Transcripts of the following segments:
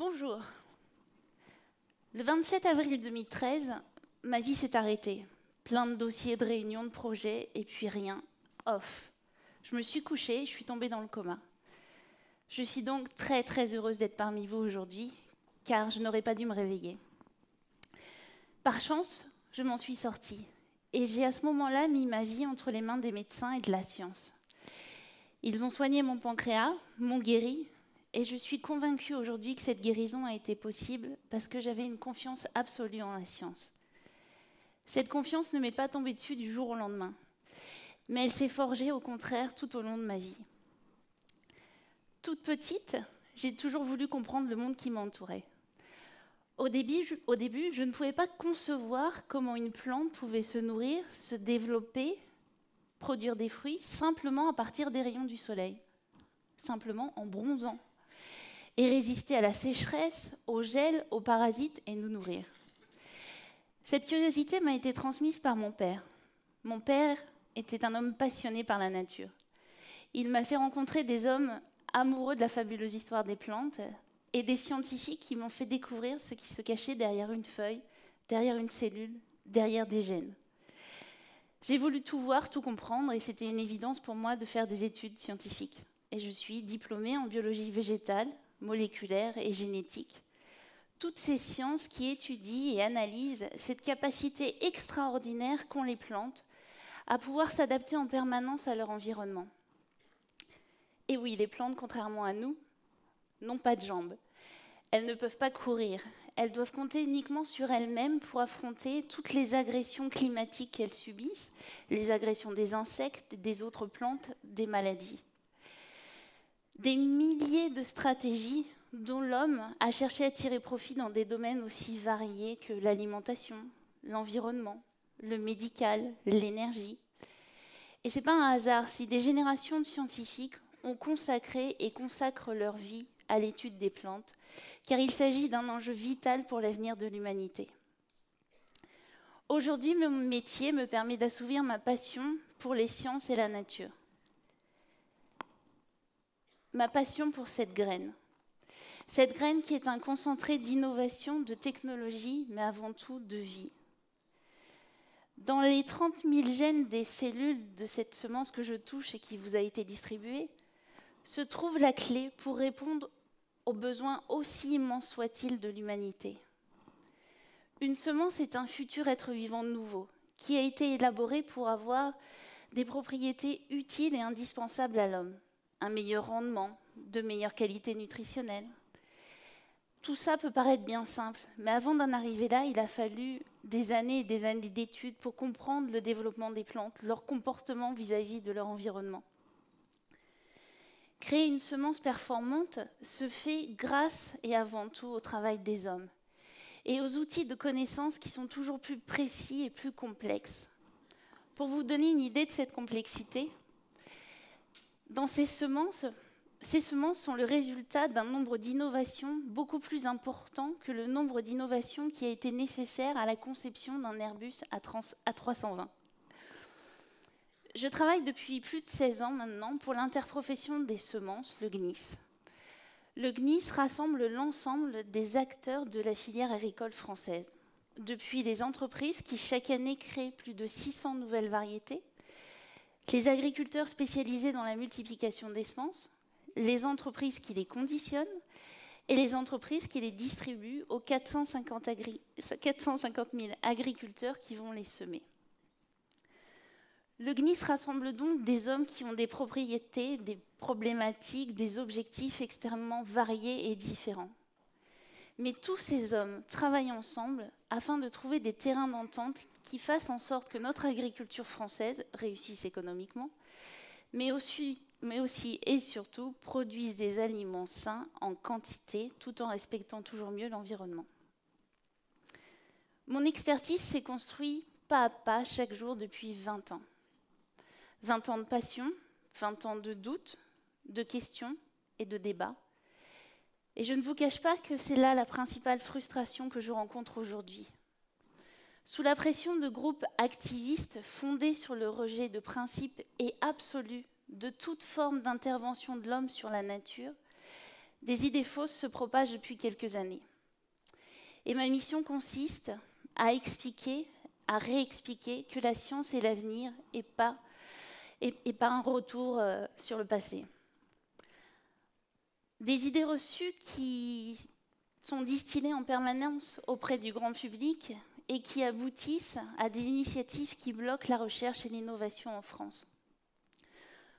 Bonjour. Le 27 avril 2013, ma vie s'est arrêtée. Plein de dossiers, de réunions, de projets, et puis rien. Off. Je me suis couchée, je suis tombée dans le coma. Je suis donc très très heureuse d'être parmi vous aujourd'hui, car je n'aurais pas dû me réveiller. Par chance, je m'en suis sortie. Et j'ai à ce moment-là mis ma vie entre les mains des médecins et de la science. Ils ont soigné mon pancréas, m'ont guéri, et je suis convaincue aujourd'hui que cette guérison a été possible parce que j'avais une confiance absolue en la science. Cette confiance ne m'est pas tombée dessus du jour au lendemain, mais elle s'est forgée au contraire tout au long de ma vie. Toute petite, j'ai toujours voulu comprendre le monde qui m'entourait. Au début, je ne pouvais pas concevoir comment une plante pouvait se nourrir, se développer, produire des fruits simplement à partir des rayons du soleil, simplement en bronzant, et résister à la sécheresse, au gel, aux parasites et nous nourrir. Cette curiosité m'a été transmise par mon père. Mon père était un homme passionné par la nature. Il m'a fait rencontrer des hommes amoureux de la fabuleuse histoire des plantes et des scientifiques qui m'ont fait découvrir ce qui se cachait derrière une feuille, derrière une cellule, derrière des gènes. J'ai voulu tout voir, tout comprendre, et c'était une évidence pour moi de faire des études scientifiques. Et je suis diplômée en biologie végétale, moléculaire et génétique. Toutes ces sciences qui étudient et analysent cette capacité extraordinaire qu'ont les plantes à pouvoir s'adapter en permanence à leur environnement. Et oui, les plantes, contrairement à nous, n'ont pas de jambes. Elles ne peuvent pas courir. Elles doivent compter uniquement sur elles-mêmes pour affronter toutes les agressions climatiques qu'elles subissent, les agressions des insectes, des autres plantes, des maladies. Des milliers de stratégies dont l'homme a cherché à tirer profit dans des domaines aussi variés que l'alimentation, l'environnement, le médical, l'énergie. Et ce n'est pas un hasard si des générations de scientifiques ont consacré et consacrent leur vie à l'étude des plantes, car il s'agit d'un enjeu vital pour l'avenir de l'humanité. Aujourd'hui, mon métier me permet d'assouvir ma passion pour les sciences et la nature. Ma passion pour cette graine. Cette graine qui est un concentré d'innovation, de technologie, mais avant tout de vie. Dans les 30 000 gènes des cellules de cette semence que je touche et qui vous a été distribuée, se trouve la clé pour répondre aux besoins aussi immenses soient-ils de l'humanité. Une semence est un futur être vivant nouveau qui a été élaboré pour avoir des propriétés utiles et indispensables à l'homme. Un meilleur rendement, de meilleure qualité nutritionnelle. Tout ça peut paraître bien simple, mais avant d'en arriver là, il a fallu des années et des années d'études pour comprendre le développement des plantes, leur comportement vis-à-vis de leur environnement. Créer une semence performante se fait grâce et avant tout au travail des hommes et aux outils de connaissance qui sont toujours plus précis et plus complexes. Pour vous donner une idée de cette complexité, dans ces semences sont le résultat d'un nombre d'innovations beaucoup plus important que le nombre d'innovations qui a été nécessaire à la conception d'un Airbus A320. Je travaille depuis plus de 16 ans maintenant pour l'interprofession des semences, le GNIS. Le GNIS rassemble l'ensemble des acteurs de la filière agricole française, depuis les entreprises qui chaque année créent plus de 600 nouvelles variétés, les agriculteurs spécialisés dans la multiplication des semences, les entreprises qui les conditionnent et les entreprises qui les distribuent aux 450 000 agriculteurs qui vont les semer. Le GNIS rassemble donc des hommes qui ont des propriétés, des problématiques, des objectifs extrêmement variés et différents. Mais tous ces hommes travaillent ensemble afin de trouver des terrains d'entente qui fassent en sorte que notre agriculture française réussisse économiquement, mais aussi et surtout produisent des aliments sains en quantité tout en respectant toujours mieux l'environnement. Mon expertise s'est construite pas à pas chaque jour depuis 20 ans. 20 ans de passion, 20 ans de doutes, de questions et de débats. Et je ne vous cache pas que c'est là la principale frustration que je rencontre aujourd'hui. Sous la pression de groupes activistes fondés sur le rejet de principes et absolus de toute forme d'intervention de l'homme sur la nature, Des idées fausses se propagent depuis quelques années. Et ma mission consiste à expliquer, à réexpliquer que la science est l'avenir et pas un retour sur le passé. Des idées reçues qui sont distillées en permanence auprès du grand public et qui aboutissent à des initiatives qui bloquent la recherche et l'innovation en France.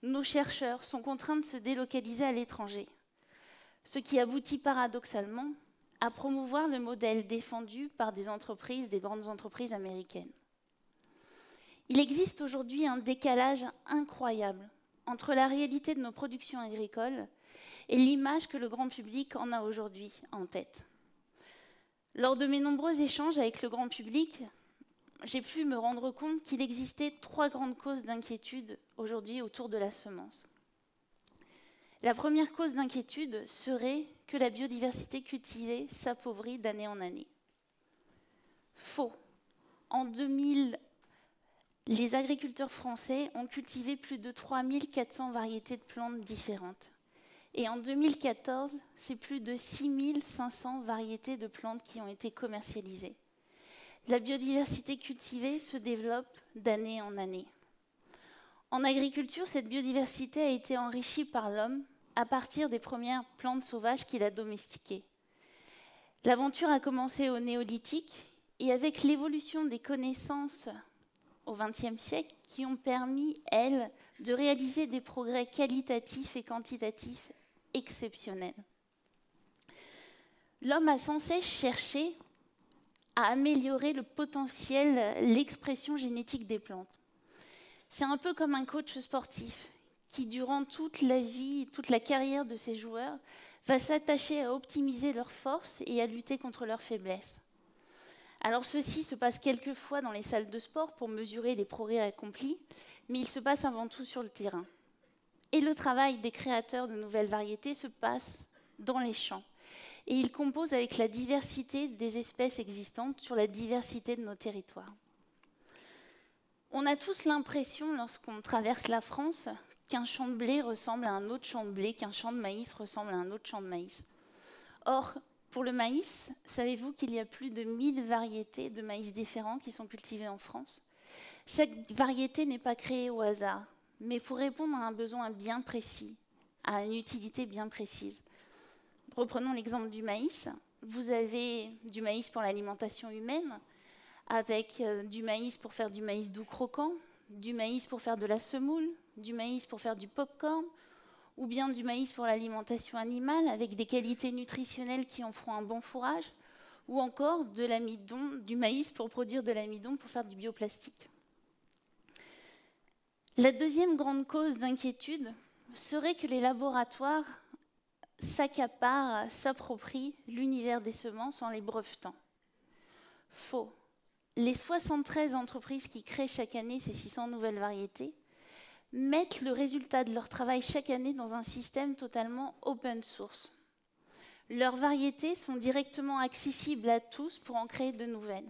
Nos chercheurs sont contraints de se délocaliser à l'étranger, ce qui aboutit paradoxalement à promouvoir le modèle défendu par des grandes entreprises américaines. Il existe aujourd'hui un décalage incroyable entre la réalité de nos productions agricoles et l'image que le grand public en a aujourd'hui en tête. Lors de mes nombreux échanges avec le grand public, j'ai pu me rendre compte qu'il existait 3 grandes causes d'inquiétude aujourd'hui autour de la semence. La première cause d'inquiétude serait que la biodiversité cultivée s'appauvrit d'année en année. Faux. En 2000, les agriculteurs français ont cultivé plus de 3400 variétés de plantes différentes. Et en 2014, c'est plus de 6500 variétés de plantes qui ont été commercialisées. La biodiversité cultivée se développe d'année en année. En agriculture, cette biodiversité a été enrichie par l'homme à partir des premières plantes sauvages qu'il a domestiquées. L'aventure a commencé au néolithique et avec l'évolution des connaissances au XXe siècle qui ont permis, elles, de réaliser des progrès qualitatifs et quantitatifs exceptionnels. L'homme a sans cesse cherché à améliorer le potentiel, l'expression génétique des plantes. C'est un peu comme un coach sportif qui, durant toute la vie, toute la carrière de ses joueurs, va s'attacher à optimiser leurs forces et à lutter contre leurs faiblesses. Alors ceci se passe quelquefois dans les salles de sport pour mesurer les progrès accomplis, mais il se passe avant tout sur le terrain. Et le travail des créateurs de nouvelles variétés se passe dans les champs. Et il compose avec la diversité des espèces existantes sur la diversité de nos territoires. On a tous l'impression, lorsqu'on traverse la France, qu'un champ de blé ressemble à un autre champ de blé, qu'un champ de maïs ressemble à un autre champ de maïs. Or, pour le maïs, savez-vous qu'il y a plus de 1000 variétés de maïs différents qui sont cultivées en France? Chaque variété n'est pas créée au hasard, mais pour répondre à un besoin bien précis, à une utilité bien précise. Reprenons l'exemple du maïs. Vous avez du maïs pour l'alimentation humaine, avec du maïs pour faire du maïs doux croquant, du maïs pour faire de la semoule, du maïs pour faire du pop-corn, ou bien du maïs pour l'alimentation animale, avec des qualités nutritionnelles qui en feront un bon fourrage, ou encore de l'amidon, du maïs pour produire de l'amidon pour faire du bioplastique. La deuxième grande cause d'inquiétude serait que les laboratoires s'accaparent, s'approprient l'univers des semences en les brevetant. Faux. Les 73 entreprises qui créent chaque année ces 600 nouvelles variétés mettent le résultat de leur travail chaque année dans un système totalement open source. Leurs variétés sont directement accessibles à tous pour en créer de nouvelles.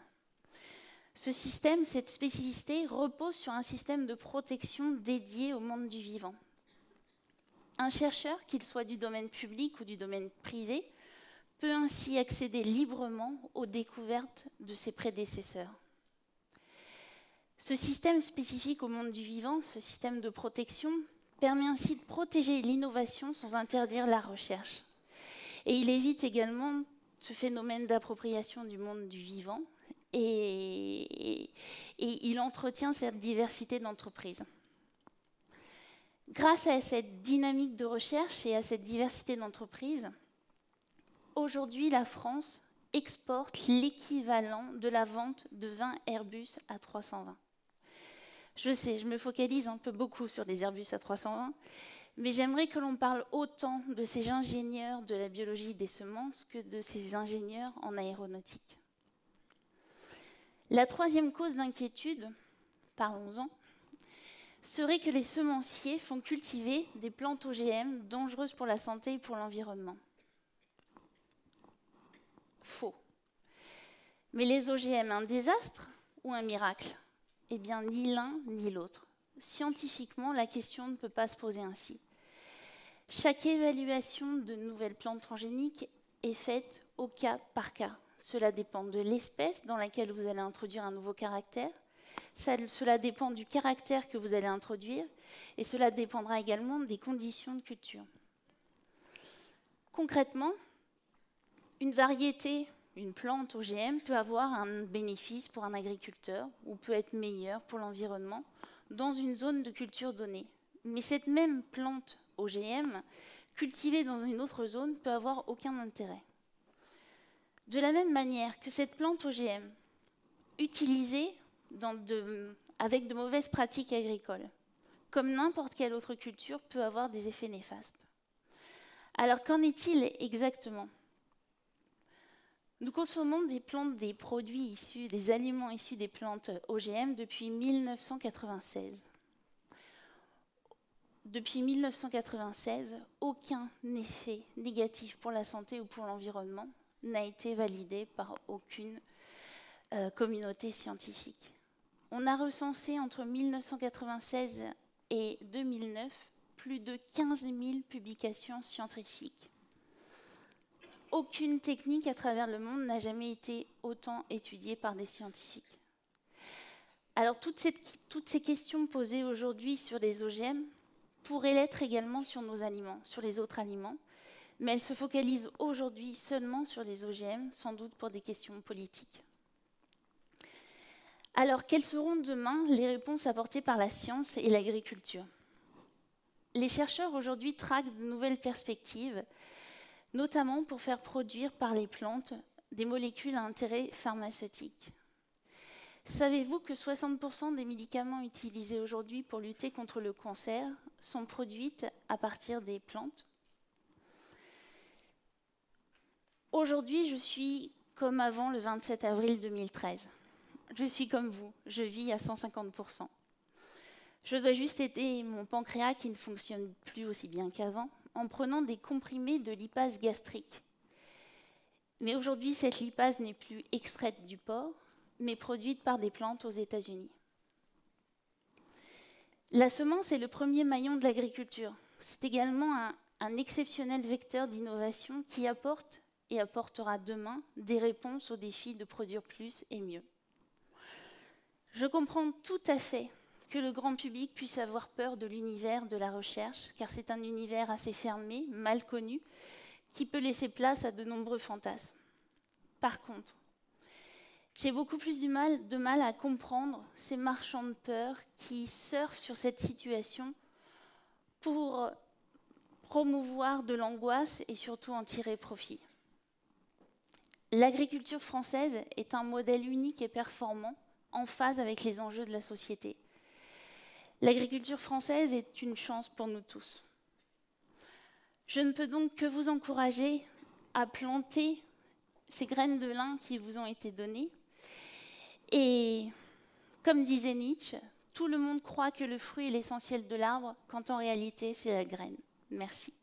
Ce système, cette spécificité, repose sur un système de protection dédié au monde du vivant. Un chercheur, qu'il soit du domaine public ou du domaine privé, peut ainsi accéder librement aux découvertes de ses prédécesseurs. Ce système spécifique au monde du vivant, ce système de protection, permet ainsi de protéger l'innovation sans interdire la recherche. Et il évite également ce phénomène d'appropriation du monde du vivant et il entretient cette diversité d'entreprises. Grâce à cette dynamique de recherche et à cette diversité d'entreprises, aujourd'hui, la France exporte l'équivalent de la vente de 20 Airbus A320. Je sais, je me focalise un peu beaucoup sur les Airbus A320, mais j'aimerais que l'on parle autant de ces ingénieurs de la biologie des semences que de ces ingénieurs en aéronautique. La troisième cause d'inquiétude, parlons-en, serait que les semenciers font cultiver des plantes OGM dangereuses pour la santé et pour l'environnement. Faux. Mais les OGM, un désastre ou un miracle? Eh bien, ni l'un ni l'autre. Scientifiquement, la question ne peut pas se poser ainsi. Chaque évaluation de nouvelles plantes transgéniques est faite au cas par cas. Cela dépend de l'espèce dans laquelle vous allez introduire un nouveau caractère. Cela dépend du caractère que vous allez introduire. Et cela dépendra également des conditions de culture. Concrètement, une variété, une plante OGM peut avoir un bénéfice pour un agriculteur ou peut être meilleure pour l'environnement dans une zone de culture donnée. Mais cette même plante OGM, cultivée dans une autre zone, peut avoir aucun intérêt. De la même manière que cette plante OGM, utilisée avec de mauvaises pratiques agricoles, comme n'importe quelle autre culture, peut avoir des effets néfastes. Alors qu'en est-il exactement ? Nous consommons des produits issus, des aliments issus des plantes OGM depuis 1996. Depuis 1996, aucun effet négatif pour la santé ou pour l'environnement n'a été validé par aucune communauté scientifique. On a recensé entre 1996 et 2009 plus de 15 000 publications scientifiques. Aucune technique à travers le monde n'a jamais été autant étudiée par des scientifiques. Alors toutes ces questions posées aujourd'hui sur les OGM pourraient l'être également sur nos aliments, sur les autres aliments, mais elles se focalisent aujourd'hui seulement sur les OGM, sans doute pour des questions politiques. Alors quelles seront demain les réponses apportées par la science et l'agriculture ? Les chercheurs aujourd'hui traquent de nouvelles perspectives, notamment pour faire produire par les plantes des molécules à intérêt pharmaceutique. Savez-vous que 60% des médicaments utilisés aujourd'hui pour lutter contre le cancer sont produits à partir des plantes ? Aujourd'hui, je suis comme avant le 27 avril 2013. Je suis comme vous, je vis à 150%. Je dois juste aider mon pancréas qui ne fonctionne plus aussi bien qu'avant en prenant des comprimés de lipase gastrique. Mais aujourd'hui, cette lipase n'est plus extraite du porc, mais produite par des plantes aux États-Unis. La semence est le premier maillon de l'agriculture. C'est également un exceptionnel vecteur d'innovation qui apporte et apportera demain des réponses aux défis de produire plus et mieux. Je comprends tout à fait que le grand public puisse avoir peur de l'univers de la recherche, car c'est un univers assez fermé, mal connu, qui peut laisser place à de nombreux fantasmes. Par contre, j'ai beaucoup plus de mal à comprendre ces marchands de peur qui surfent sur cette situation pour promouvoir de l'angoisse et surtout en tirer profit. L'agriculture française est un modèle unique et performant en phase avec les enjeux de la société. L'agriculture française est une chance pour nous tous. Je ne peux donc que vous encourager à planter ces graines de lin qui vous ont été données. Et comme disait Nietzsche, tout le monde croit que le fruit est l'essentiel de l'arbre, quand en réalité c'est la graine. Merci.